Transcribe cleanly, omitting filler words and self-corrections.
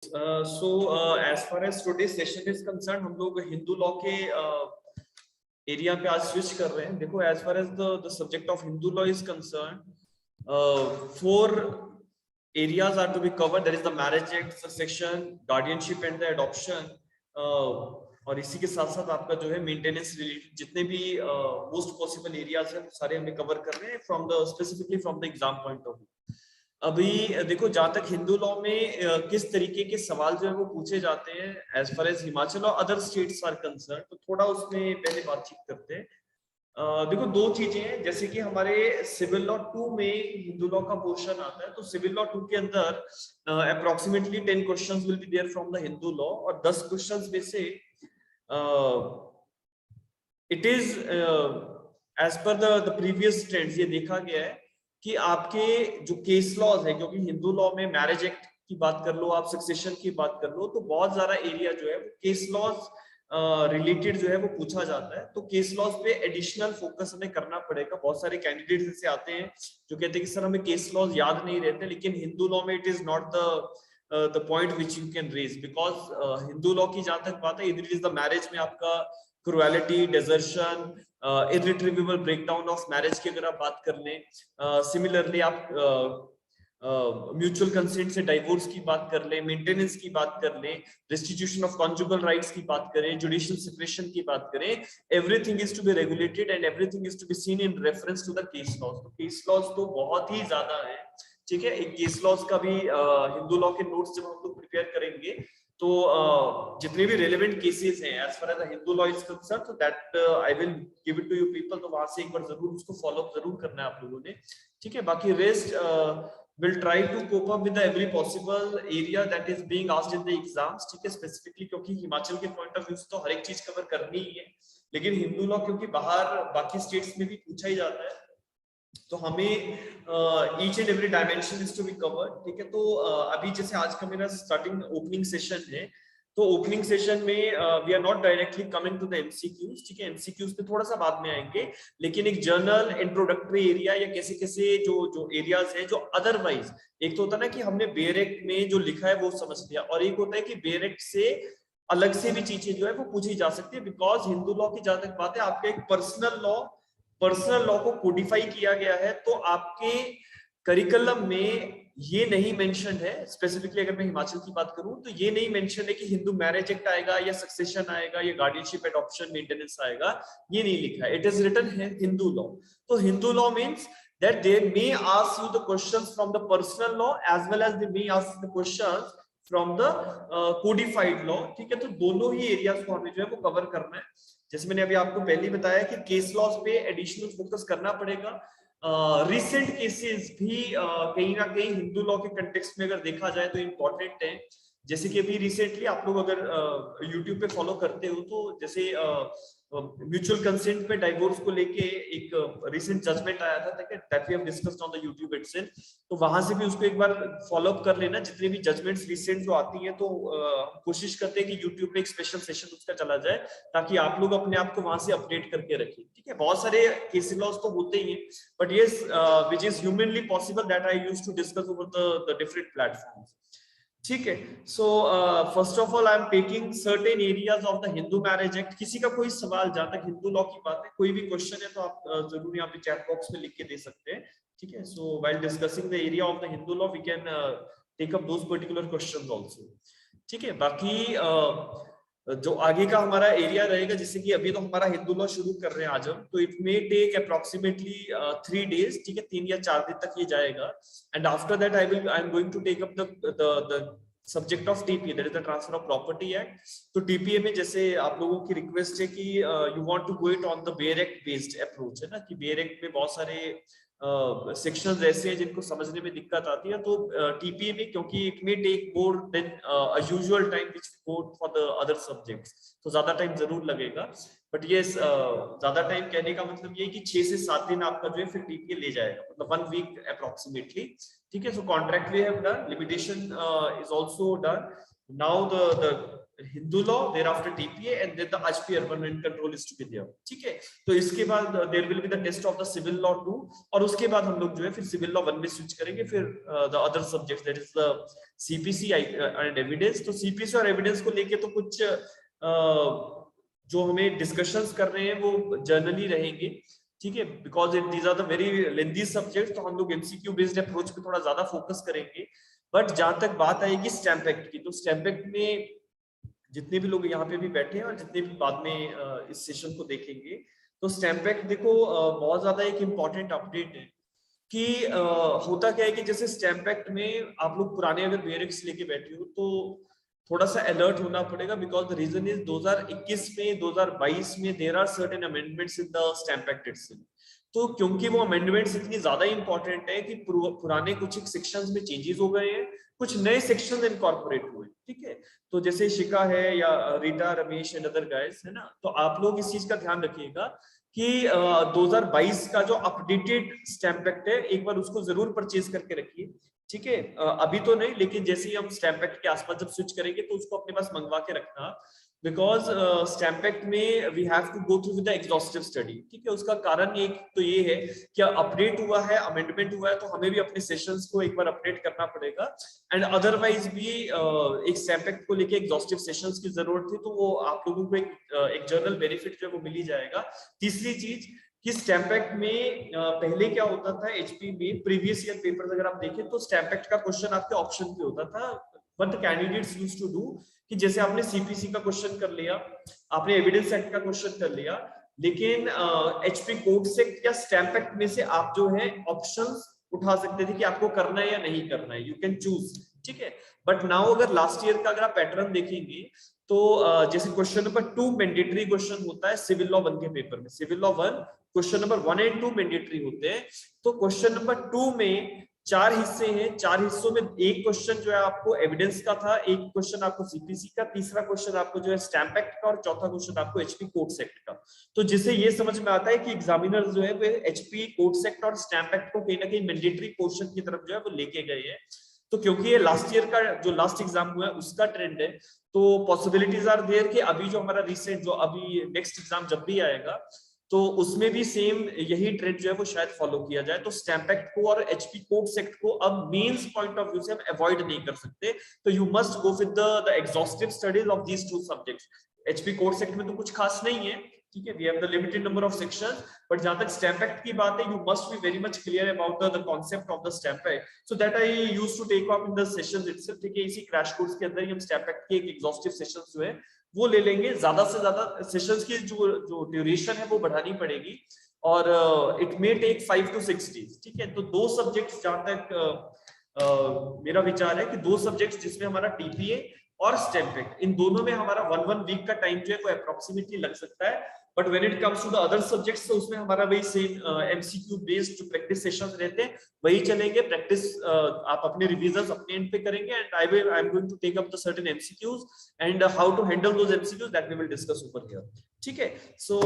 As far as today's session is concerned, हम लोग Hindu law के एरिया पे आज स्विच कर रहे हैं. देखो, as far as the subject of Hindu law is concerned, 4 areas are to be covered. There is the marriage act, succession, guardianship and the adoption. और इसी के साथ साथ आपका जो है मेंटेनेंस रिलेटेड जितने भी मोस्ट पॉसिबल एरियाज हैं सारे हमें कवर कर रहे हैं from the specifically from the exam point of view. अभी देखो, जहां तक हिंदू लॉ में किस तरीके के सवाल जो है वो पूछे जाते हैं एज फार एज हिमाचल और अदर स्टेट्स आर कंसर्न, तो थोड़ा उसमें पहले बातचीत करते हैं. देखो, 2 चीजें हैं. जैसे कि हमारे सिविल लॉ 2 में हिंदू लॉ का पोर्शन आता है, तो सिविल लॉ 2 के अंदर approximately 10 questions will be there from the Hindu law, और 10 क्वेश्चंस में से it is as per the previous trends ये देखा गया है कि आपके जो केस लॉज है, क्योंकि हिंदू लॉ में मैरिज एक्ट की बात कर लो, आप सक्सेशन की बात कर लो, तो बहुत सारा एरिया जो है वो केस लॉज रिलेटेड जो है वो पूछा जाता है. तो केस लॉज पे एडिशनल फोकस हमें करना पड़ेगा. बहुत सारे कैंडिडेट्स ऐसे आते हैं जो कहते हैं कि सर हमें केस लॉज याद नहीं रहते, लेकिन हिंदू लॉ में it is not the point which you can raise, because Hindu law की जहां तक बात है, इधर इज द मैरिज में आपका cruelty, desertion, irretrievable breakdown of marriage की अगर आप बात कर लें, सिमिलरली आप म्यूचुअल कंसेंट से डाइवोर्स की बात कर लें, मेंटेनेंस की बात कर लें, रेस्टिट्यूशन ऑफ कॉन्जुगल राइट्स की बात करें, जुडिशियल सेपरेशन की बात करें, everything is to be regulated and everything is to be seen in reference to the case laws. तो केस लॉज तो बहुत ही ज्यादा है, ठीक है. एक केस लॉज का भी हिंदू लॉ के नोट्स जब हम लोग प्रिपेयर करेंगे तो जितने भी रेलेवेंट केसेस हैं as far as the Hindu law is concern, तो that I will give it to you people. तो वहां से एक बार जरूर उसको फॉलो अप जरूर करना है आप लोगों ने, ठीक है. बाकी rest will try to cope up with the every possible area that is being asked in the exams, ठीक है. स्पेसिफिकली क्योंकि हिमाचल के पॉइंट ऑफ व्यू से तो हर एक चीज कवर करनी ही है, लेकिन हिंदू लॉ क्योंकि बाहर बाकी स्टेट्स में भी पूछा ही जाता है, तो हमें each and every dimension is to be covered, ठीक है. तो अभी जैसे आज का मेरा स्टार्टिंग ओपनिंग सेशन है, तो ओपनिंग सेशन में we are not directly coming to the MCQs, ठीक है. एमसीक्यूज पे थोड़ा सा बाद में आएंगे, लेकिन एक जर्नल इंट्रोडक्टरी एरिया या कैसे कैसे जो एरियाज है जो अदरवाइज, एक तो होता है ना कि हमने बेयर एक्ट में जो लिखा है वो समझ लिया, और एक होता है कि बेयर एक्ट से अलग से भी चीजें जो है वो पूछी जा सकती है, बिकॉज हिंदू लॉ की जहां तक बात है, आपका एक पर्सनल लॉ को कोडिफाई किया गया है. तो आपके करिकुलम में ये नहीं मेंशन है, स्पेसिफिकली अगर मैं हिमाचल की बात करूं तो ये नहीं मेंशन है कि हिंदू मैरिज एक्ट आएगा या सक्सेशन आएगा या गार्डियनशिप, एडॉप्शन, मेंटेनेंस आएगा, ये नहीं लिखा है. इट इज रिटन है हिंदू लॉ. तो Hindu law means that they may ask you the questions from the personal law as well as they may ask the questions from the codified law, ठीक है. तो दोनों ही एरियाज को हमें जो है वो कवर करना है. जैसे मैंने अभी आपको पहले ही बताया कि केस लॉज पे एडिशनल फोकस करना पड़ेगा. रिसेंट केसेस भी कहीं ना कहीं हिंदू लॉ के कंटेक्स्ट में अगर देखा जाए तो इम्पोर्टेंट है. जैसे कि अभी रिसेंटली आप लोग अगर यूट्यूब पे फॉलो करते हो, तो जैसे म्यूचुअल कंसेंट पे डाइवोर्स को लेके एक रिसेंट जजमेंट आया था that we have discussed on the YouTube itself. तो वहां से भी उसको एक बार फॉलो अप कर लेना. जितने भी जजमेंट्स रिसेंट जो आती हैं, तो कोशिश करते हैं कि यूट्यूब पे एक स्पेशल सेशन उसका चला जाए, ताकि आप लोग अपने आप को वहां से अपडेट करके रखें, ठीक है. बहुत सारे केस लॉज तो होते ही हैं, but yes which is humanly possible that I used to discuss over the different platforms, ठीक है. So first of all I am taking certain areas of the Hindu marriage act. किसी का कोई सवाल, जहां तक हिंदू लॉ की बात है, कोई भी क्वेश्चन है तो आप जरूर यहाँ पे चैट बॉक्स में लिख के दे सकते हैं, ठीक है. So while discussing the area of the Hindu law we can take up those particular questions also, ठीक है. बाकी जो आगे का हमारा एरिया रहेगा, जैसे कि अभी तो हमारा हिंदू लॉ शुरू कर रहे हैं आज हम, तो it may take approximately 3 days, ठीक है. 3 या 4 दिन तक ये जाएगा. And after that I am going to take up the subject of TPA, that is the transfer of property act. तो टीपीए में जैसे आप लोगों की रिक्वेस्ट है कि you want to go it on the bare act based approach, है ना, कि बेयर एक्ट में बहुत सारे सेक्शंस ऐसे हैं जिनको समझने में दिक्कत आती है. तो टीपीए में क्योंकि it may take more than a usual time which we go for the other subjects, तो ज्यादा टाइम जरूर लगेगा. बट यस, ज्यादा टाइम कहने का मतलब ये है कि 6 से 7 दिन आपका जो है फिर टीपीए ले जाएगा, मतलब 1 week अप्रोक्सीमेटली, ठीक है. So contract we have done, limitation is also done. now the Hindu law, thereafter TPA, and then the HP urban land control is to be there. ठीक है, तो इसके बाद there will be the test of the civil law 2, और उसके बाद हम लोग जो है फिर civil law 1 में switch करेंगे, फिर the other subjects, that is the CPC and evidence. तो CPC और evidence को लेके तो कुछ जो हमें डिस्कशंस कर रहे हैं वो जर्नली रहेंगे, ठीक है, because these are the very lengthy subject, तो हम लोग एमसीक्यू बेस्ड अप्रोच पे थोड़ा ज्यादा फोकस करेंगे. बट जहां तक बात आएगी स्टैम्प एक्ट की, तो स्टैम्प एक्ट में जितने भी लोग यहाँ पे भी बैठे हैं और जितने भी बाद में इस सेशन को देखेंगे, तो स्टैम्प एक्ट देखो बहुत ज्यादा एक इम्पॉर्टेंट अपडेट है कि होता क्या है कि जैसे स्टैम्प एक्ट में आप लोग पुराने अगर बेयरिंग्स लेके बैठे हो तो थोड़ा सा अलर्ट होना पड़ेगा, बिकॉज द रीजन इज 2021 में 2022 में there are certain amendments in the stamp act itself. तो क्योंकि वो अमेंडमेंट्स इतनी ज्यादा इंपॉर्टेंट है कि पुराने कुछ एक सेक्शंस में चेंजेस हो गए हैं, कुछ नए सेक्शंस इनकॉर्पोरेट हुए, ठीक है. तो जैसे शिका है या Rita, Ramesh and other guys है ना, तो आप लोग इस चीज का ध्यान रखिएगा कि 2022 का जो अपडेटेड स्टैम्प एक्ट है एक बार उसको जरूर परचेज करके रखिए, ठीक है. अभी तो नहीं, लेकिन जैसे ही हम स्टैम्प एक्ट के आसपास जब स्विच करेंगे तो उसको अपने पास मंगवा के रखना, बिकॉज स्टैम्प एक्ट में we have to go through with the exhaustive study, ठीक है. उसका कारण एक तो ये है कि अपडेट हुआ है, अमेंडमेंट हुआ है, तो हमें भी अपने सेशंस को एक बार अपडेट करना पड़ेगा, एंड अदरवाइज भी एक स्टैम्प एक्ट को लेके एग्जॉस्टिव सेशंस की जरूरत थी, तो वो आप लोगों को एक जर्नल बेनिफिट जो है वो मिल ही जाएगा. तीसरी चीज कि स्टैम्प एक्ट में पहले क्या होता था एचपी में, प्रीवियस ईयर पेपर्स अगर आप देखें तो स्टैम्प एक्ट का क्वेश्चन आपके ऑप्शन पे होता था, but candidates used to do कि जैसे आपने सीपीसी का क्वेश्चन कर लिया, आपने एविडेंस एक्ट का क्वेश्चन कर लिया, लेकिन एचपी कोड से या स्टैम्प एक्ट में से आप जो है ऑप्शंस उठा सकते थे कि आपको करना है या नहीं करना है, यू कैन चूज, ठीक है. बट नाउ अगर लास्ट ईयर का अगर आप पैटर्न देखेंगे तो जैसे क्वेश्चन नंबर 2 मैंडेटरी क्वेश्चन होता है सिविल लॉ 1 के पेपर में, civil law 1 question number 1 and 2 mandatory होते हैं. तो क्वेश्चन नंबर 2 में 4 हिस्से हैं, 4 हिस्सों में एक क्वेश्चन जो है आपको एविडेंस का था, एक क्वेश्चन आपको सीपीसी का, तीसरा क्वेश्चन आपको जो है स्टैम्प एक्ट का, और चौथा क्वेश्चन आपको एचपी कोड्स एक्ट का. तो जिससे ये समझ में आता है कि एग्जामिनर जो है वो एचपी कोड्स एक्ट और स्टैम्प एक्ट को कहीं ना कहीं मैंडेटरी पोर्शन की तरफ जो है वो लेके गए हैं. तो क्योंकि ये लास्ट ईयर का जो लास्ट एग्जाम हुआ है उसका ट्रेंड है, तो पॉसिबिलिटीज आर देयर कि अभी जो हमारा रिसेंट जो अभी नेक्स्ट एग्जाम जब भी आएगा तो उसमें भी सेम यही ट्रेंड जो है वो शायद फॉलो किया जाए. तो स्टैम्प एक्ट को और एचपी कोड्स एक्ट को अब मेंस पॉइंट ऑफ व्यू से हम अवॉइड नहीं कर सकते, तो you must go with the exhaustive studies of these two subjects. HP codes act में तो कुछ खास नहीं है, ठीक है, we have the limited number of sections, but जहां तक स्टैम्प एक्ट की बात है you must be very much clear about the concept of the stamp act, so that I used to take up in the sessions itself, ठीक है. इसी crash course के अंदर ही हम स्टैम्प एक्ट के एक एग्जॉस्टिव सेशंस जो है वो ले लेंगे. ज्यादा से ज्यादा सेशंस की जो ड्यूरेशन है वो बढ़ानी पड़ेगी, और it may take 5 to 6 days, ठीक है. तो दो सब्जेक्ट्स जहां तक मेरा विचार है कि दो सब्जेक्ट्स जिसमें हमारा टीपीए और स्टैम्प एक्ट, इन दोनों में हमारा 1 वीक का टाइम जो है वो अप्रोक्सीमेटली लग सकता है. But when it comes to the other subjects तो उसमें हमारा वही सेम एमसीक्यू बेस्ड जो प्रैक्टिस सेशंस रहते हैं वही चलेंगे. प्रैक्टिस आप अपने रिवीजन्स अपने एंड पे करेंगे, and I am going to take up the certain MCQs and how to handle those MCQs that we will discuss over here, ठीक है. सो